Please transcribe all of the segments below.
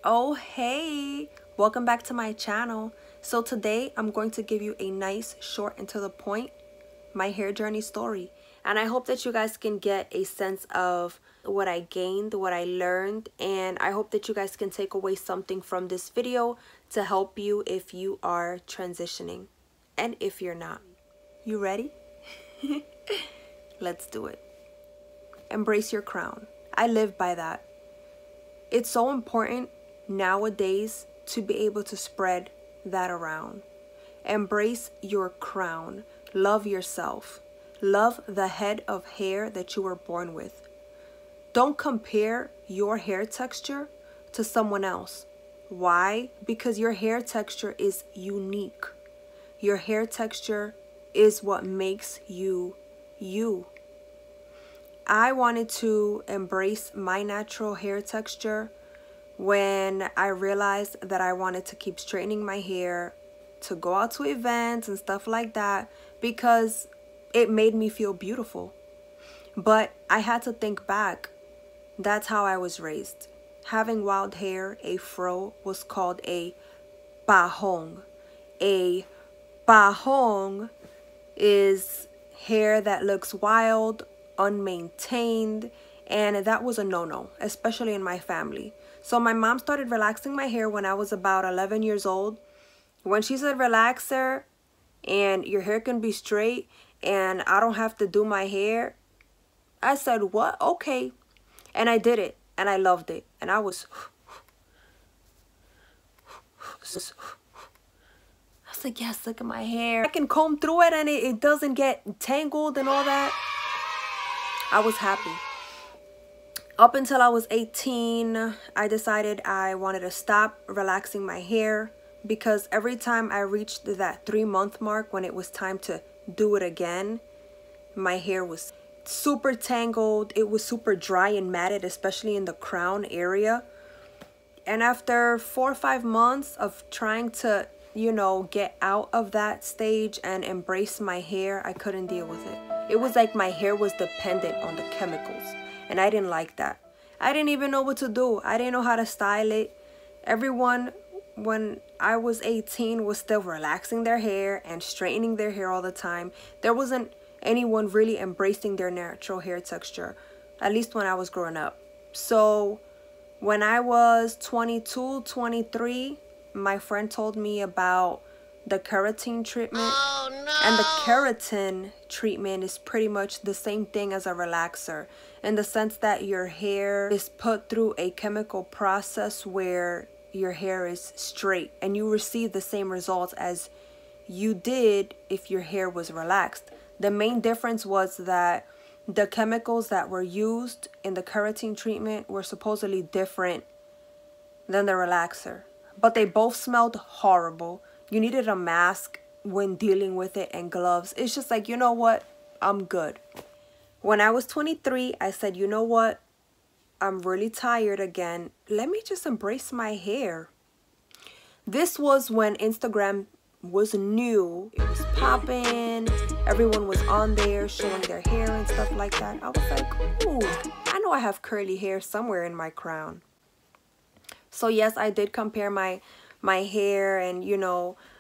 Oh hey, welcome back to my channel. So today I'm going to give you a nice, short and to the point my hair journey story, and I hope that you guys can get a sense of what I gained, what I learned, and I hope that you guys can take away something from this video to help you if you are transitioning and if you're not. You ready? Let's do it. Embrace your crown. I live by that. It's so important nowadays to be able to spread that around. Embrace your crown. Love yourself. Love the head of hair that you were born with. Don't compare your hair texture to someone else. Why? Because your hair texture is unique. Your hair texture is what makes you you. I wanted to embrace my natural hair texture when I realized that I wanted to keep straightening my hair to go out to events and stuff like that because it made me feel beautiful. But I had to think back. That's how I was raised. Having wild hair, a fro, was called a pahong. A pahong is hair that looks wild, unmaintained, and that was a no-no, especially in my family. So my mom started relaxing my hair when I was about 11 years old. When she said relaxer and your hair can be straight and I don't have to do my hair, I said, what? Okay. And I did it and I loved it. And I was like, yes, look at my hair. I can comb through it and it doesn't get tangled and all that. I was happy. Up until I was 18, I decided I wanted to stop relaxing my hair because every time I reached that 3-month mark when it was time to do it again, my hair was super tangled. It was super dry and matted, especially in the crown area. And after 4 or 5 months of trying to, get out of that stage and embrace my hair, I couldn't deal with it. It was like my hair was dependent on the chemicals. And I didn't like that. I didn't even know what to do. I didn't know how to style it. Everyone, when I was 18, was still relaxing their hair and straightening their hair all the time. There wasn't anyone really embracing their natural hair texture, at least when I was growing up. So when I was 22, 23, my friend told me about the keratin treatment. Oh, no. And the keratin treatment is pretty much the same thing as a relaxer, in the sense that your hair is put through a chemical process where your hair is straight and you receive the same results as you did if your hair was relaxed. The main difference was that the chemicals that were used in the keratin treatment were supposedly different than the relaxer, but they both smelled horrible. You needed a mask when dealing with it and gloves. It's just like, you know what? I'm good. When I was 23, I said, you know what? I'm really tired again. Let me just embrace my hair. This was when Instagram was new. It was popping. Everyone was on there showing their hair and stuff like that. I was like, ooh, I know I have curly hair somewhere in my crown. So yes, I did compare my hair and,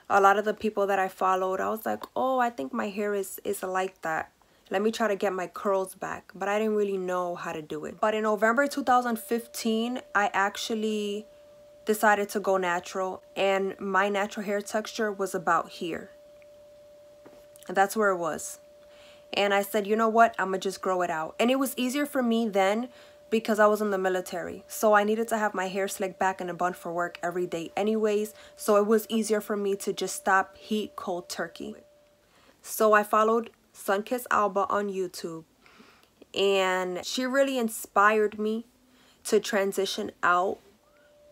a lot of the people that I followed. I was like, oh, I think my hair is like that. Let me try to get my curls back. But I didn't really know how to do it. But in November 2015, I actually decided to go natural. And my natural hair texture was about here. And that's where it was. And I said, you know what? I'm going to just grow it out. And it was easier for me then because I was in the military. So I needed to have my hair slicked back in a bun for work every day anyways. So it was easier for me to just stop heat cold turkey. So I followed Sunkiss Alba on YouTube. And she really inspired me to transition out.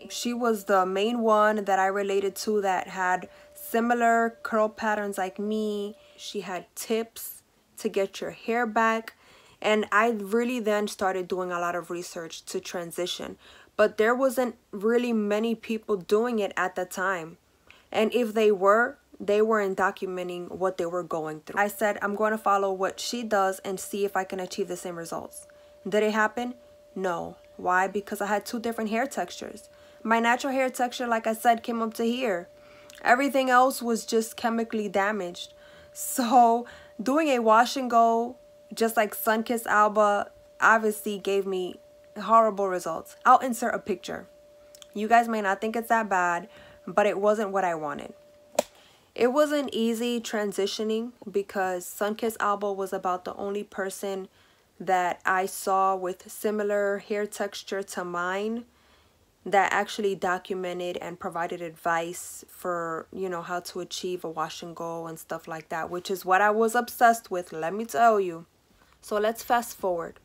She was the main one that I related to that had similar curl patterns like me. She had tips to get your hair back. And I really then started doing a lot of research to transition. But there wasn't really many people doing it at the time. And if they weren't documenting what they were going through. I said, I'm going to follow what she does and see if I can achieve the same results. Did it happen? No. Why? Because I had 2 different hair textures. My natural hair texture, like I said, came up to here. Everything else was just chemically damaged. So doing a wash and go, just like Sunkissed Alba, obviously gave me horrible results. I'll insert a picture. You guys may not think it's that bad, but it wasn't what I wanted. It wasn't easy transitioning because Sunkissed Alba was about the only person that I saw with similar hair texture to mine that actually documented and provided advice for, you know, how to achieve a wash and go and stuff like that, which is what I was obsessed with, let me tell you. So let's fast forward.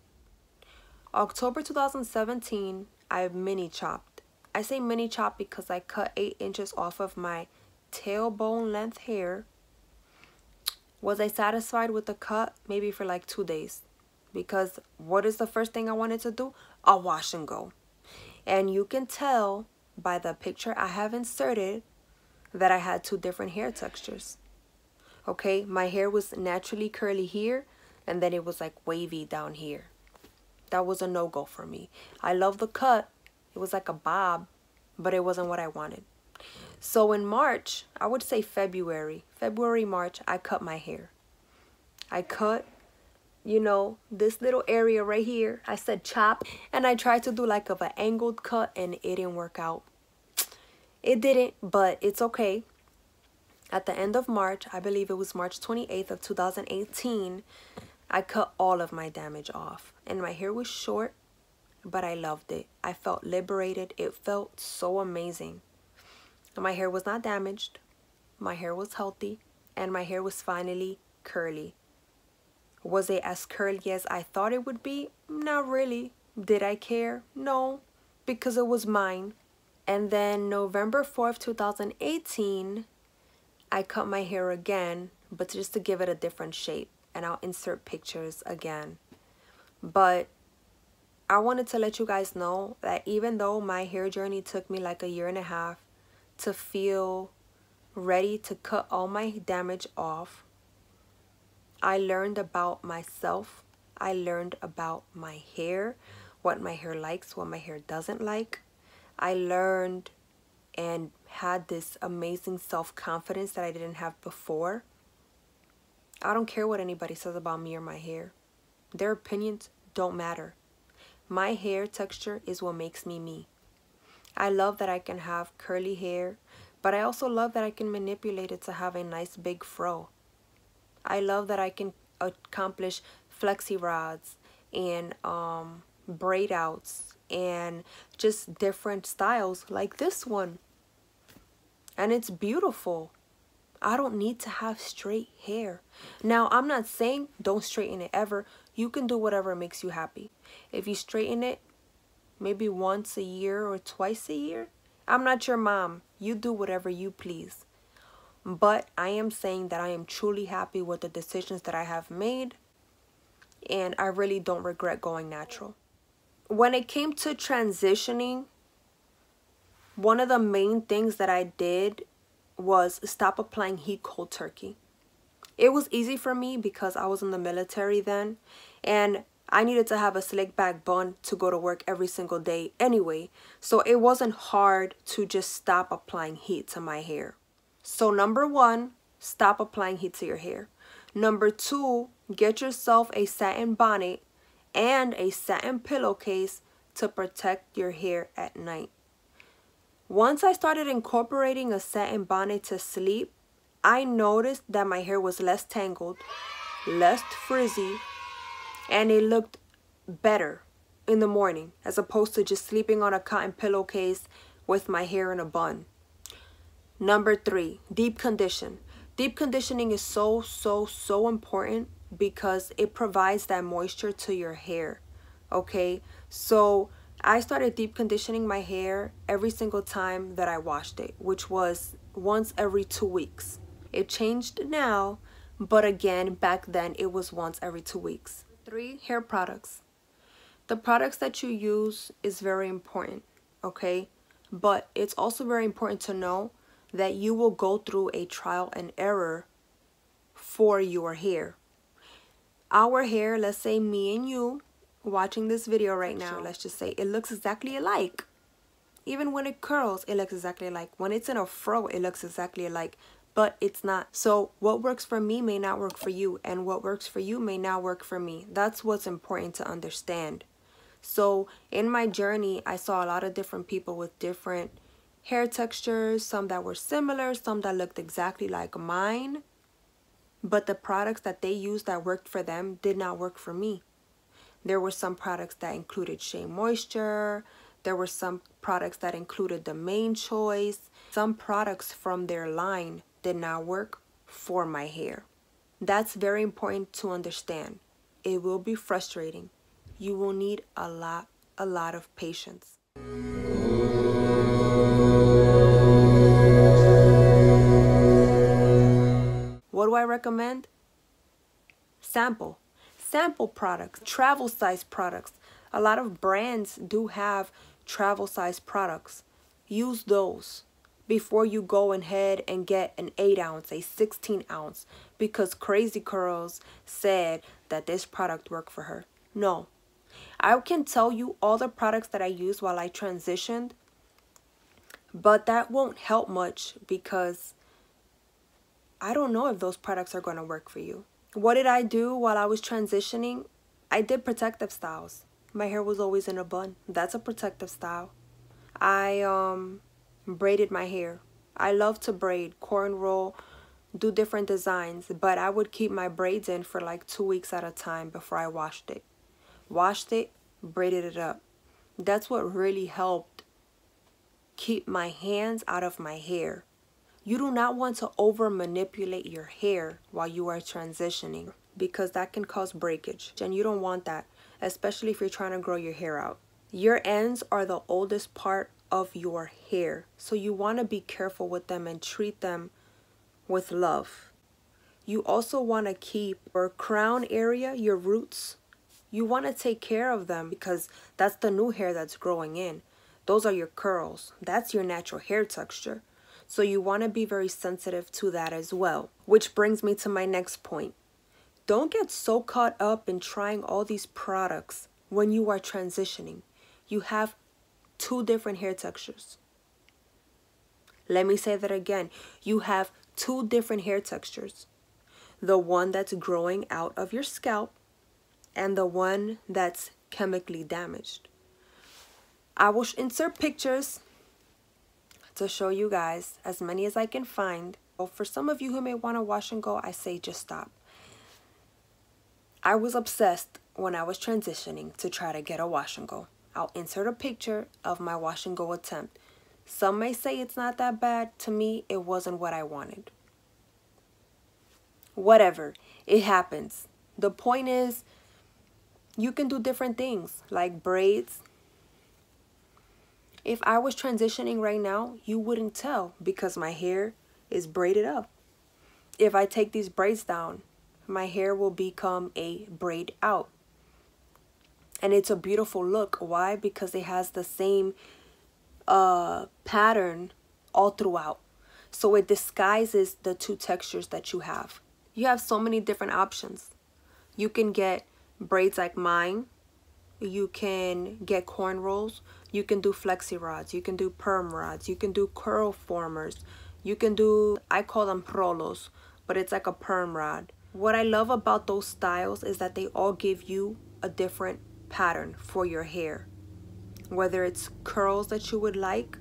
October 2017, I mini chopped. I say mini chop because I cut 8 inches off of my tailbone length hair. Was I satisfied with the cut? Maybe for like 2 days. Because what is the first thing I wanted to do? A wash and go. And you can tell by the picture I have inserted that I had 2 different hair textures. Okay, my hair was naturally curly here, and then it was like wavy down here. That was a no-go for me. I love the cut. It was like a bob, but it wasn't what I wanted. So in March, I would say February, March, I cut my hair. I cut, you know, this little area right here. I said chop, and I tried to do like an angled cut, and it didn't work out. It didn't, but it's okay. At the end of March, I believe it was March 28th of 2018, I cut all of my damage off. And my hair was short, but I loved it. I felt liberated. It felt so amazing. My hair was not damaged. My hair was healthy. And my hair was finally curly. Was it as curly as I thought it would be? Not really. Did I care? No, because it was mine. And then November 4th, 2018, I cut my hair again, but just to give it a different shape. And I'll insert pictures again. But I wanted to let you guys know that even though my hair journey took me like a 1.5 years to feel ready to cut all my damage off, I learned about myself. I learned about my hair, what my hair likes, what my hair doesn't like. I learned and had this amazing self-confidence that I didn't have before. I don't care what anybody says about me or my hair. Their opinions don't matter. My hair texture is what makes me me. I love that I can have curly hair, but I also love that I can manipulate it to have a nice big fro. I love that I can accomplish flexi rods and braid outs and just different styles like this one. And it's beautiful. I don't need to have straight hair. Now, I'm not saying don't straighten it ever. You can do whatever makes you happy. If you straighten it maybe once a year or twice a year, I'm not your mom. You do whatever you please. But I am saying that I am truly happy with the decisions that I have made, and I really don't regret going natural. When it came to transitioning, one of the main things that I did was stop applying heat cold turkey. It was easy for me because I was in the military then, and I needed to have a slick back bun to go to work every single day anyway, so it wasn't hard to just stop applying heat to my hair. So number 1, stop applying heat to your hair. Number 2, get yourself a satin bonnet and a satin pillowcase to protect your hair at night. Once I started incorporating a satin bonnet to sleep, I noticed that my hair was less tangled, less frizzy, and it looked better in the morning as opposed to just sleeping on a cotton pillowcase with my hair in a bun. Number 3, deep condition. Deep conditioning is so important because it provides that moisture to your hair. Okay, so I started deep conditioning my hair every single time that I washed it, which was once every 2 weeks. It changed now, but again, back then it was once every 2 weeks. 3, hair products. The products that you use is very important, okay? But it's also very important to know that you will go through a trial and error for your hair. Our hair, let's say me and you watching this video right now, let's just say it looks exactly alike. Even when it curls, it looks exactly alike. When it's in a fro, it looks exactly alike. But it's not. So what works for me may not work for you, and what works for you may not work for me. That's what's important to understand. So in my journey, I saw a lot of different people with different hair textures, some that were similar, some that looked exactly like mine. But the products that they used that worked for them did not work for me. There were some products that included Shea Moisture. There were some products that included the Main Choice. Some products from their line did not work for my hair. That's very important to understand. It will be frustrating. You will need a lot of patience. What do I recommend? Sample products, travel size products. A lot of brands do have travel size products. Use those before you go ahead and get an 8-ounce, a 16-ounce, because Crazy Curls said that this product worked for her. No. I can tell you all the products that I used while I transitioned, but that won't help much because I don't know if those products are going to work for you. What did I do while I was transitioning? I did protective styles. My hair was always in a bun. That's a protective style. I braided my hair. I love to braid, cornrow, do different designs, but I would keep my braids in for like 2 weeks at a time before I washed it. Washed it, braided it up. That's what really helped keep my hands out of my hair. You do not want to over manipulate your hair while you are transitioning because that can cause breakage, and you don't want that, especially if you're trying to grow your hair out. Your ends are the oldest part of your hair, so you want to be careful with them and treat them with love. You also want to keep your crown area, your roots. You want to take care of them because that's the new hair that's growing in. Those are your curls. That's your natural hair texture. So you want to be very sensitive to that as well. Which brings me to my next point. Don't get so caught up in trying all these products when you are transitioning. You have 2 different hair textures. Let me say that again. You have 2 different hair textures. The one that's growing out of your scalp and the one that's chemically damaged. I will insert pictures to show you guys as many as I can find. Well, for some of you who may want to wash and go, I say just stop. I was obsessed when I was transitioning to try to get a wash and go. I'll insert a picture of my wash and go attempt. Some may say it's not that bad. To me, it wasn't what I wanted. Whatever, it happens. The point is, you can do different things like braids. If I was transitioning right now, you wouldn't tell because my hair is braided up. If I take these braids down, my hair will become a braid out. And it's a beautiful look. Why? Because it has the same pattern all throughout. So it disguises the 2 textures that you have. You have so many different options. You can get braids like mine. You can get cornrows. You can do flexi rods. You can do perm rods. You can do curl formers. You can do, I call them prolos, but it's like a perm rod. What I love about those styles is that they all give you a different pattern for your hair. Whether it's curls that you would like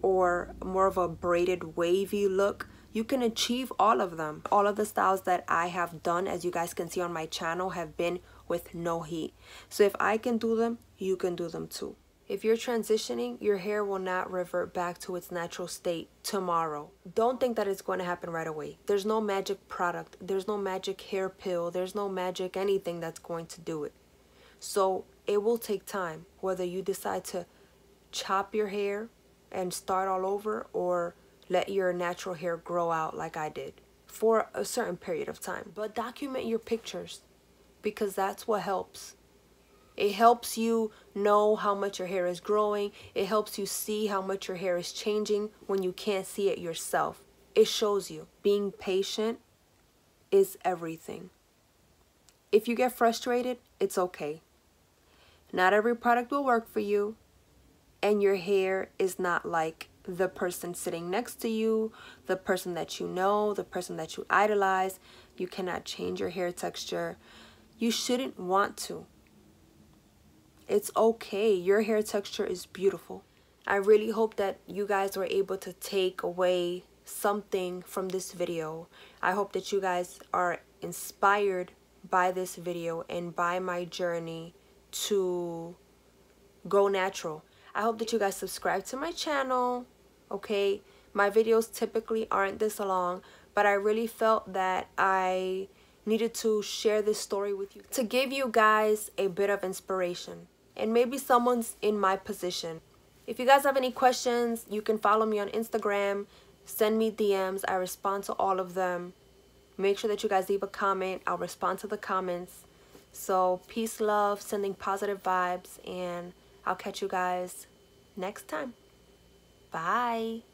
or more of a braided wavy look, you can achieve all of them. All of the styles that I have done, as you guys can see on my channel, have been with no heat. So if I can do them, you can do them too. If you're transitioning, your hair will not revert back to its natural state tomorrow. Don't think that it's going to happen right away. There's no magic product. There's no magic hair pill. There's no magic anything that's going to do it. So it will take time, whether you decide to chop your hair and start all over or let your natural hair grow out like I did for a certain period of time. But document your pictures because that's what helps. It helps you know how much your hair is growing. It helps you see how much your hair is changing when you can't see it yourself. It shows you. Being patient is everything. If you get frustrated, it's okay. Not every product will work for you. and your hair is not like the person sitting next to you, the person that you know, the person that you idolize. You cannot change your hair texture. You shouldn't want to. It's okay. Your hair texture is beautiful. I really hope that you guys were able to take away something from this video. I hope that you guys are inspired by this video and by my journey to go natural. I hope that you guys subscribe to my channel, okay? My videos typically aren't this long, but I really felt that I needed to share this story with you to give you guys a bit of inspiration. And maybe someone's in my position. If you guys have any questions, you can follow me on Instagram. Send me DMs. I respond to all of them. Make sure that you guys leave a comment. I'll respond to the comments. So peace, love, sending positive vibes, and I'll catch you guys next time. Bye.